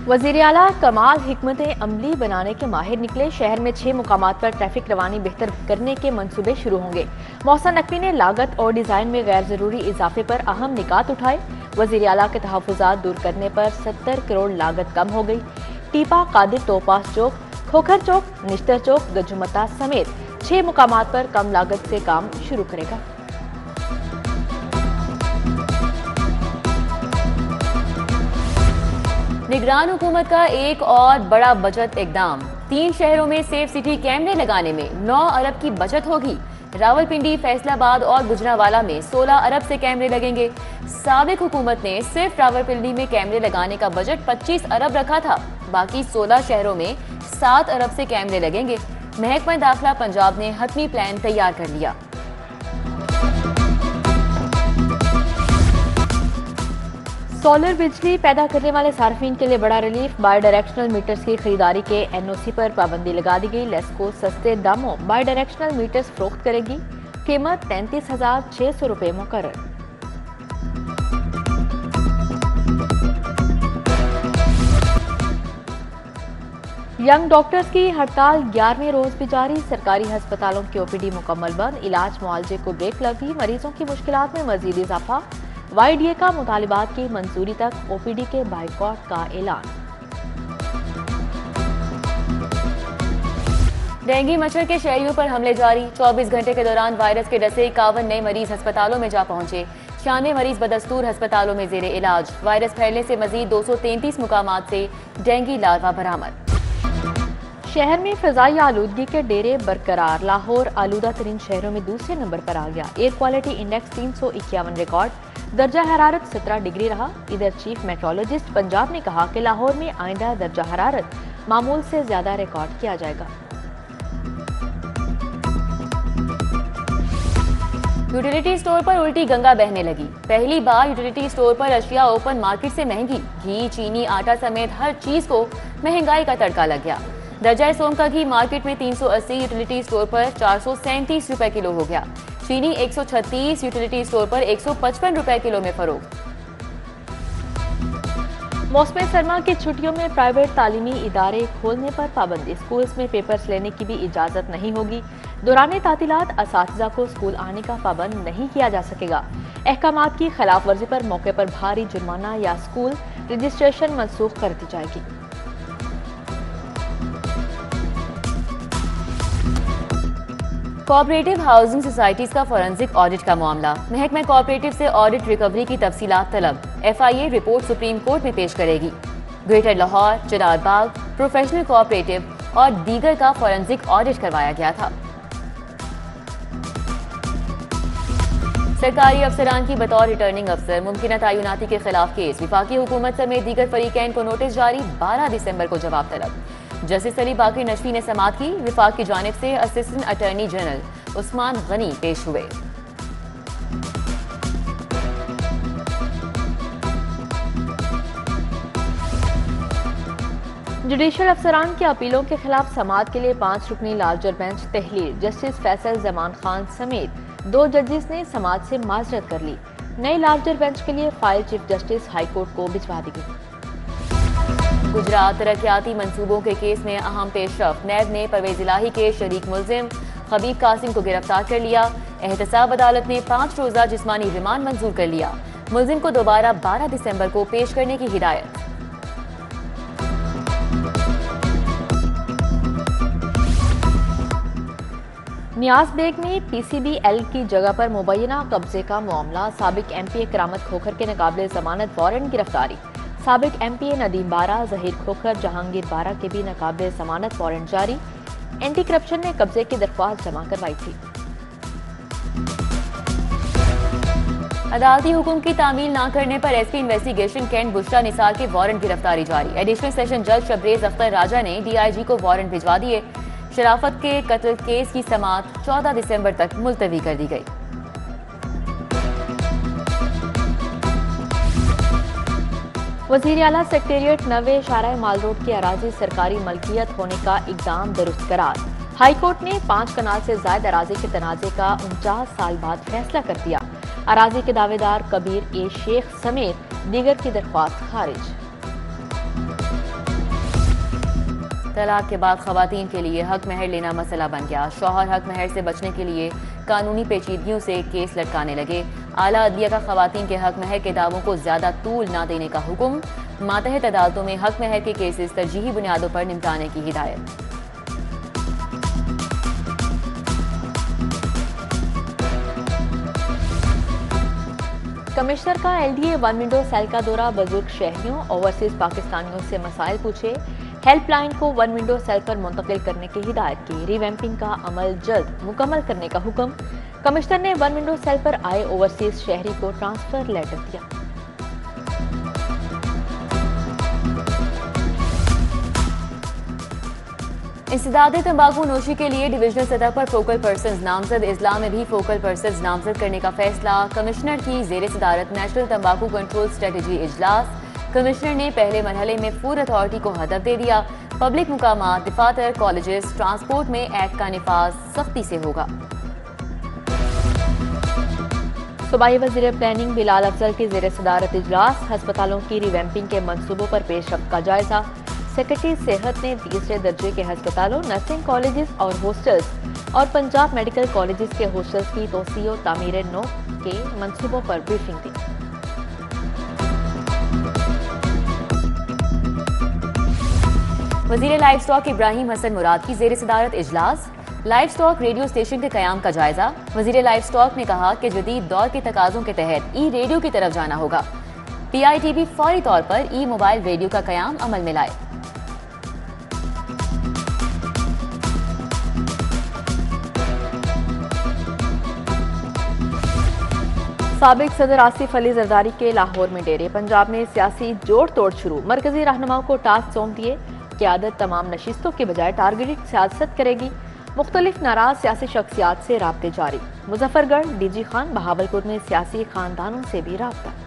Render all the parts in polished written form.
वज़ीर आला कमाल हिकमत अमली बनाने के माहिर निकले। शहर में 6 मुकामात पर ट्रैफिक रवानी बेहतर करने के मंसूबे शुरू होंगे। मोहसिन नकवी ने लागत और डिजाइन में गैर जरूरी इजाफे पर अहम निकात उठाए। वज़ीर आला के तहफ़्फ़ुज़ात दूर करने पर 70 करोड़ लागत कम हो गई। टीपा, कादिर, तोपास चौक, खोखर चौक, निश्तर चौक, गजुमता समेत 6 मुकामात पर कम लागत से काम शुरू करेगा। निगरान हुकूमत का एक और बड़ा बजट इकदाम। 3 शहरों में सेफ सिटी कैमरे लगाने में 9 अरब की बचत होगी। रावलपिंडी, फैसलाबाद और गुजरावाला में 16 अरब से कैमरे लगेंगे। साबिक हुकूमत ने सिर्फ रावलपिंडी में कैमरे लगाने का बजट 25 अरब रखा था। बाकी 16 शहरों में 7 अरब से कैमरे लगेंगे। महकमा दाखिला पंजाब ने हतमी प्लान तैयार कर लिया। सोलर बिजली पैदा करने वाले सार्फिन के लिए बड़ा रिलीफ। बाई डायरेक्शनल मीटर्स की खरीदारी के NOC पर पाबंदी लगा दी गई। लेस्को सस्ते दामों बाई डायरेक्शनल मीटर्स फरोख्त करेगी। कीमत 33,600 रुपये मुकर्रर। यंग डॉक्टर्स की हड़ताल 11वें रोज भी जारी। सरकारी अस्पतालों की OPD मुकम्मल बंद। इलाज मुआलजे को ब्रेक लगी। मरीजों की मुश्किलात में मजीद इजाफा। YDA का मुतालिबात की मंजूरी तक OPD के बाइकॉट का ऐलान। डेंगू मच्छर के शहरियों पर हमले जारी। 24 घंटे के दौरान वायरस के डसे 51 नए मरीज अस्पतालों में जा पहुंचे। 96 मरीज बदस्तूर अस्पतालों में जेरे इलाज। वायरस फैलने से मजीद 233 मुकामात से डेंगू लार्वा बरामद। शहर में फजाई आलूदगी के डेरे बरकरार। लाहौर आलूदा तरीन शहरों में दूसरे नंबर पर आ गया। Air quality index 351 record. दर्जा हरारत 17 डिग्री रहा। इधर चीफ मेट्रोलॉजिस्ट पंजाब ने कहा कि लाहौर में आइंदा दर्जा हरारत मामूल से ज्यादा रिकॉर्ड किया जाएगा। यूटिलिटी स्टोर पर उल्टी गंगा बहने लगी। पहली बार यूटिलिटी स्टोर पर अशिया ओपन मार्केट से महंगी। घी, चीनी, आटा समेत हर चीज को महंगाई का तड़का लग गया। दर्जा सोम का घी मार्केट में 380, यूटिलिटी स्टोर पर 437 रुपए किलो हो गया। चीनी 136, यूटिलिटी स्टोर पर 155 रुपए किलो में फरोख्त। मौसम सरमा की छुट्टियों में प्राइवेट तालीमी इदारे खोलने पर पाबंदी। स्कूल्स में पेपर्स लेने की भी इजाजत नहीं होगी। दौरान तातीलात असातिज़ा को स्कूल आने का पाबंद नहीं किया जा सकेगा। अहकामात की खिलाफ वर्जी पर मौके पर भारी जुर्माना या स्कूल रजिस्ट्रेशन मनसूख कर दी जाएगी। कोऑपरेटिव हाउसिंग सोसाइटीज का फॉरेंसिक ऑडिट का मामला। महकमा कोऑपरेटिव से ऑडिट रिकवरी की तफसीलात तलब। FIA रिपोर्ट सुप्रीम कोर्ट में पेश करेगी। ग्रेटर लाहौर, चिनार बाग, प्रोफेशनल कोऑपरेटिव और दीगर का फॉरेंसिक ऑडिट करवाया गया था। सरकारी अफसरान की बतौर रिटर्निंग अफसर मुमकिन तयनाती के खिलाफ केस। विफाकी हुकूमत समेत दीगर फरीकैन को नोटिस जारी। 12 दिसंबर को जवाब तलब। जस्टिस अली बाकी नशवी ने समाअत की। विफाक की जानिब से assistant attorney general Usman Ghani पेश हुए। जुडिशल अफसरान की अपीलों के खिलाफ समाअत के लिए 5 रुकनी लार्जर बेंच तहलील। जस्टिस फैसल जमान खान समेत 2 जजेस ने समाअत से माजरत कर ली। नई लार्जर बेंच के लिए file chief justice high court को भिजवा दी गई। गुजरात तरक्याती मंसूबों के केस में अहम पेशरफ। नैब ने परवेज इलाही के शरीक मुलजिम हबीब कासिम को गिरफ्तार कर लिया। एहतसाब अदालत ने 5 रोजा जिस्मानी रिमांड मंजूर कर लिया। मुलजिम को दोबारा 12 दिसंबर को पेश करने की हिदायत। नियाज बेग में PCBL की जगह पर मुबैना कब्जे का मामला। साबिक MPA करामत खोखर के नाकाबिले जमानत वारंट गिरफ्तारी। साबिक MPA नदीम बारा, जहीर खोखर, जहांगीर बारा के भी नाकाबिले जमानत वारंट जारी। एंटी करप्शन ने कब्जे की दरख्वास्त जमा करवाई थी। अदालती हुक्म की तामील न करने पर SP investigation Cantt Bushra Nisar के वारंट गिरफ्तारी जारी। एडिशनल सेशन जज शबरेज अख्तर राजा ने DIG को वारंट भिजवा दिए। शराफत के कत्ल केस की समाअत 14 दिसंबर तक मुलतवी कर दी गई। वज़ीर आला सेक्रेटेरिएट नवे शारा माल रोड की अराजी सरकारी मलकियत होने का इक़दाम दुरुस्त करार। हाई कोर्ट ने 5 कनाल से जायद अराजी के तनाज़े का 49 साल बाद फैसला कर दिया। अराजी के दावेदार कबीर ए शेख समेत दीगर की दरख्वास्त खारिज। तलाक के बाद खवातीन के लिए हक महर लेना मसला बन गया। शौहर हक महर से बचने के लिए कानूनी पेचीदगियों से केस लटकाने लगे। आला अदलिया का खवातीन के हक महर के दावों को ज्यादा तूल न देने का हुक्म। मातहत अदालतों में हक महर के केसेस तरजीही बुनियादों पर निपटाने की हिदायत। कमिश्नर का LDA वन विंडो सेल का दौरा, बुजुर्ग शहरियों ओवरसीज पाकिस्तानियों से मसाइल पूछे। हेल्पलाइन को वन विंडो सेल पर मुंतकिल करने की हिदायत की। रिवैम्पिंग का अमल जल्द मुकम्मल करने का हुक्म। कमिश्नर ने वन विंडो सेल पर आए ओवरसीज शहरी को ट्रांसफर लेटर दिया। इंसदादे तंबाकू नोशी के लिए डिविजनल सतह पर फोकल पर्सन्स नामजद। इस्लाम में भी फोकल पर्सन्स नामजद करने का फैसला। कमिश्नर की जेर सदारत नेशनल तंबाकू कंट्रोल स्ट्रेटजी इजलास। कमिश्नर ने पहले मरहले में फूड अथॉरिटी को हदफ दे दिया। पब्लिक मुकामात, दफातर, कॉलेजेस, ट्रांसपोर्ट में एक्ट का निफाज सख्ती से होगा। सूबाई वज़ीर प्लानिंग बिलाल अफजल की जेर सदारत इजलास। अस्पतालों की रिवैम्पिंग के मनसूबों पर पेशरफ्त का जायजा। सेक्रेटरी सेहत ने तीसरे दर्जे के अस्पतालों, नर्सिंग कॉलेजेस और हॉस्टल्स और पंजाब मेडिकल कॉलेजेस के हॉस्टल्स की तोसी और तामीर नौ के मंसूबों पर ब्रीफिंग दी। वज़ीर लाइव स्टॉक इब्राहिम हसन मुराद की जेर सदारत इजलास। लाइव स्टॉक रेडियो स्टेशन के कयाम का जायजा। वज़ीर लाइव स्टॉक ने कहा कि जदीद दौर के तकाजों के तहत ई रेडियो की तरफ जाना होगा। PITB फौरी तौर पर ई मोबाइल रेडियो का कयाम अमल में लाए। साबिक सदर आसिफ अली जरदारी के लाहौर में डेरे। पंजाब में सियासी जोड़ तोड़ शुरू। मरकजी रहनुमाओं को टास्क सौंप दिए। क़यादत तमाम नशिस्तों के बजाय टारगेटेड सियासत करेगी। मुख्तलिफ नाराज सियासी शख्सियात से राब्ते जारी। मुजफ्फरगढ़, DG खान, बहावलपुर में सियासी खानदानों से भी राब्ता।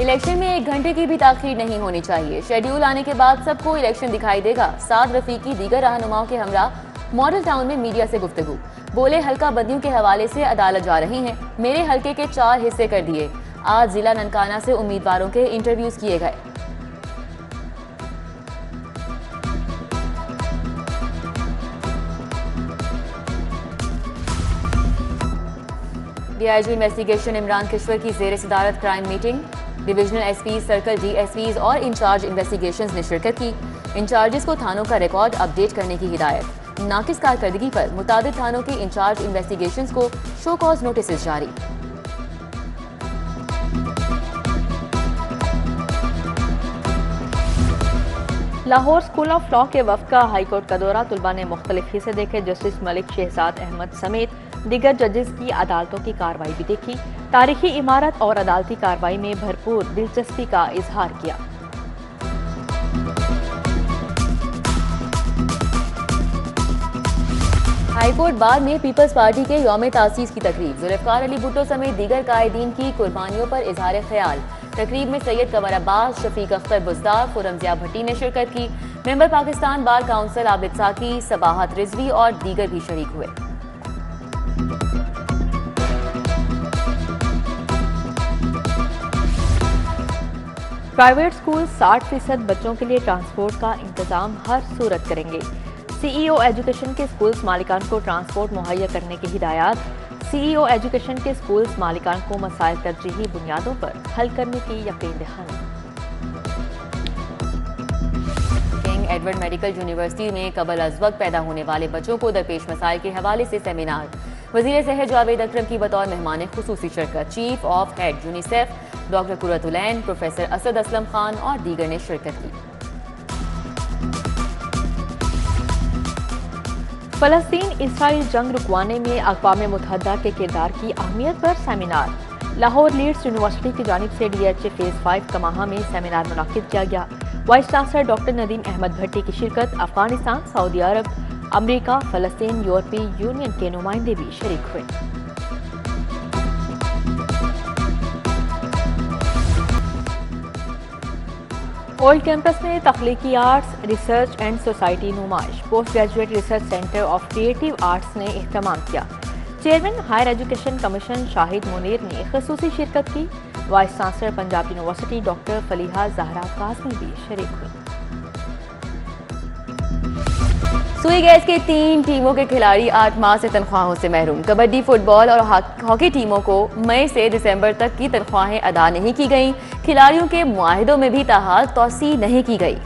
इलेक्शन में 1 घंटे की भी ताखीर नहीं होनी चाहिए। शेड्यूल आने के बाद सबको इलेक्शन दिखाई देगा। साद रफीकी दीगर रहनुमाओं के हमरा मॉडल टाउन में मीडिया से गुफ्तगू। बोले, हल्का बंदियों के हवाले से अदालत जा रही हैं। मेरे हल्के के 4 हिस्से कर दिए। आज जिला ननकाना से उम्मीदवारों के इंटरव्यूज किए गए। DIG इन्वेस्टिगेशन इमरान किश्वर की जेर सदारत crime meeting. Divisional SP, circle DSPs और इंचार्ज इन्वेस्टिगेशंस ने शिरकत की। इंचार्जेस को थानों का रिकॉर्ड अपडेट करने की हिदायत। नाकिस कारकर्दगी पर मुताबिक थानों के इंचार्ज इन्वेस्टिगेशंस को शो कॉज नोटिस जारी। लाहौर स्कूल ऑफ लॉ के वफ्द का हाईकोर्ट का दौरा। तुलबा ने मुख्तलिफ हिस्से देखे। जस्टिस मलिक शहजाद अहमद समेत दीगर जजेस की अदालतों की कार्रवाई भी देखी। तारीखी इमारत और अदालती कार्रवाई में भरपूर दिलचस्पी का इजहार किया। हाईकोर्ट बार में पीपल्स पार्टी के यौम तासीस की तकरीब। जुल्फ़िकार अली भुट्टो समेत दीगर कायदीन की कुर्बानियों पर इजहार ख्याल। तकरीब में सैयद कमर अब्बास, शफीक अख्तर बुज़दार, खुरम ज़िया भट्टी ने शिरकत की। Member Pakistan bar council Abid साकी, सबाहत रिजवी और दीगर भी शरीक हुए। प्राइवेट स्कूल 60% बच्चों के लिए ट्रांसपोर्ट का इंतजाम हर सूरत करेंगे। CEO एजुकेशन के स्कूल्स मालिकान को ट्रांसपोर्ट मुहैया करने की हिदायत। CEO एजुकेशन के स्कूल्स मालिकान को मसाइल तरजीही बुनियादों पर हल करने की यकीन दहानी। किंग एडवर्ड मेडिकल यूनिवर्सिटी में कबल अज वक्त पैदा होने वाले बच्चों को दरपेश मसाइल के हवाले से सेमिनार। वज़ीर सेहत जावेद अकरम की बतौर मेहमान खुसूसी शिरकत। Chief of head UNICEF doctor Qurratulain, professor Asad Aslam Khan और दीगर ने शिरकत की। फलस्तीन इसराइल जंग रुकवाने में अक़वाम मुत्तहिदा के किरदार की अहमियत पर सेमिनार। लाहौर लीड्स यूनिवर्सिटी की जानिब से DHA फेज़ 5 कमाहा में सेमिनार मुनक़िद किया गया। Vice chancellor doctor Nadeem Ahmad Bhatti की शिरकत। अफगानिस्तान, सऊदी अरब, अमरीका, फलस्तीन, यूरोपीय यूनियन के नुमाइंदे भी शरीक हुए। ओल्ड कैंपस में तख्लीकी आर्ट्स रिसर्च एंड सोसाइटी नुमाइश। Post graduate research centre of creative arts ने एहतमाम किया। Chairman higher education commission Shahid Munir ने खसूसी शिरकत की। Vice chancellor Punjab university doctor Faliha Zahra Kazmi भी शरीक हुई। सुई गैस के 3 टीमों के खिलाड़ी 8 माह से तनख्वाहों से महरूम। कबड्डी, फुटबॉल और हॉकी टीमों को मई से दिसंबर तक की तनख्वाहें अदा नहीं की गईं। खिलाड़ियों के मुआहिदों में भी ताहाल तौसी नहीं की गई।